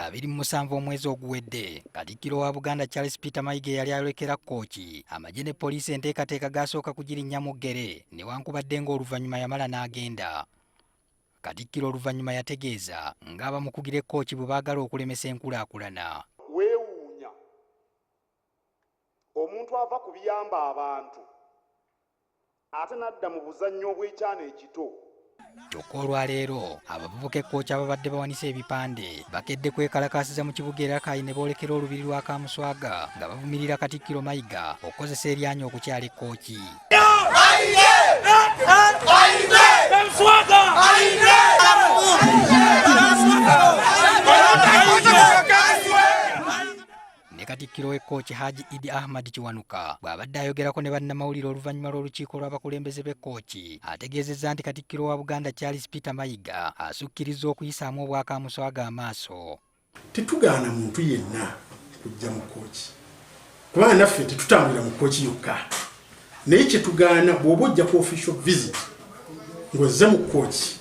27 omwezi oguwedde, Katikkiro wa Buganda Charles Peter Mayiga yali ayolekera Kkooki, amagye ne poliisi enteekateeka gasooka kugirinnya mu ggere newankubadde ng'oluvannyuma yamala n'agenda. Katikkiro oluvannyuma yategeeza ng'abamu kugira Kkooki bwe baagala okulemesa enkulaakulana. Weewuunya omuntu ava ku biyamba abantu ate n'adda mu buzannyo obw'ekyana ekito. Kyokka olwaleero abavubuka Kkooki ababadde bawanise ebipande bakedde kwekalakaasiza mu kibuga e Rakai ne boolekera olubiri lwa Kamuswaga nga bavumirira Katikkiro Mayiga okukozesa eryanyi okukyala Kkooki. Ne Katikkiro w'Kkooki Haji Idi Ahmad Kiwanuka bw'abadde ayogerako ne bannamawulire oluvannyuma lw'olukiiko lw'abakulembeze b'Kkooki ategeezezza nti Katikkiro wa Buganda Charles Peter Mayiga asukkiriza okuyisaamu Obwa Kamuswaga amaaso. Tetugaana muntu yenna kujja mu Kkooki kubanga naffe tetutambulira mu Kkooki yokka, naye kye tugaana bw'oba ojja ku official visit ng'ozze mu Kkooki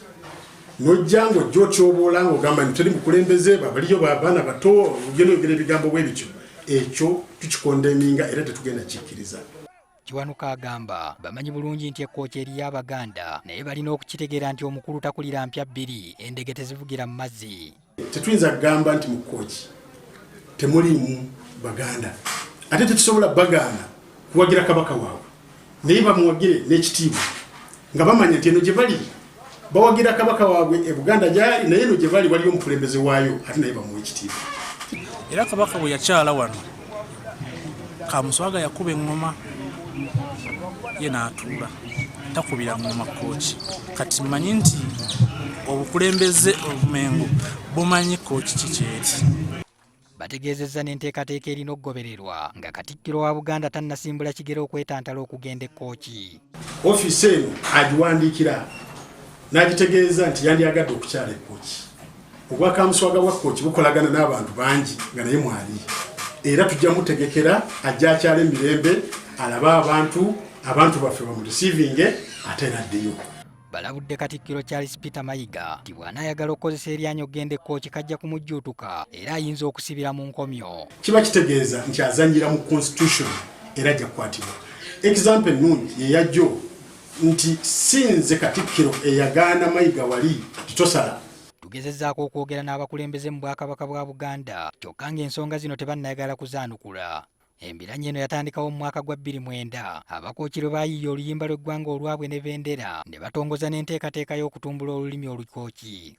n'ojja ng'ojja otyoboola ng'ogamba nti teri mukulembeze babaliyo abaana bato ogenda oyogera ebigambo bwe bityo, ekyo tukikondeminga era tetugenda kikkiriza. Kiwanuka agamba bamanyi bulungi nti Kkooki eri y'Abaganda naye balina okukitegeera nti omukulu takulira mpya bbiri endege tezivugira mu mazzi. Tetuyinza kugamba nti mu Kkooki temulimu Baganda ate tetusobola bagaana kuwagira kabaka waabwe naye bamuwagire n'ekitiibwa nga bamanya nti eno gye bali bawagira kabaka waabwe e Buganda gyali naye eno gye bali waliyo omukulembeze waayo ate naye bamuwa ekitiibwa. Era kabaka bwe yakyala wano Kamuswaga yakuba eŋŋoma ye n'atuula takubira ŋŋoma Kkooki. Kati mmanyi nti obukulembeze obumengo bumanyi Kkooki kikyeri. Bategeezezza n'enteekateeka erina okugobererwa nga Katikkiro wa Buganda tannasimbula kigere okwetantala okugenda e Kkooki. Ofiisi eno agiwandiikira n'agitegeeza nti yandiyagadde okukyala e Kkooki. Obwa Kamuswaga bwa Kkooki bukolagana n'abantu bangi nga naye mwali, era tujja mutegekera ajja akyala emirembe alabe abantu baffe bamurisiivinge ate n'addeyo. Balabudde Katikkiro Charles Peter Mayiga nti bw'anaayagala okukozesa eryanyi okugenda e Kkooki kajja kumujjuutuka era ayinza okusibira mu nkomyo. Kiba kitegeeza nti azannyira mu constitution era ajja kukwatibwa. Example ennungi ye yajjo nti sinze Katikkiro eyagaana Mayiga wali titosala. Tugezezzaako okwogera n'abakulembeze mu Bwakabaka bwa Buganda kyokka ng'ensonga zino tebannayagala kuzaanukula. Embiranye eno yatandikawo mu mwaka gwa 2009 Abakooki lwe baayiiya oluyimba lw'eggwanga olwabwe ne bendera ne batongoza n'enteekateeka y'okutumbula olulimi Olukooki.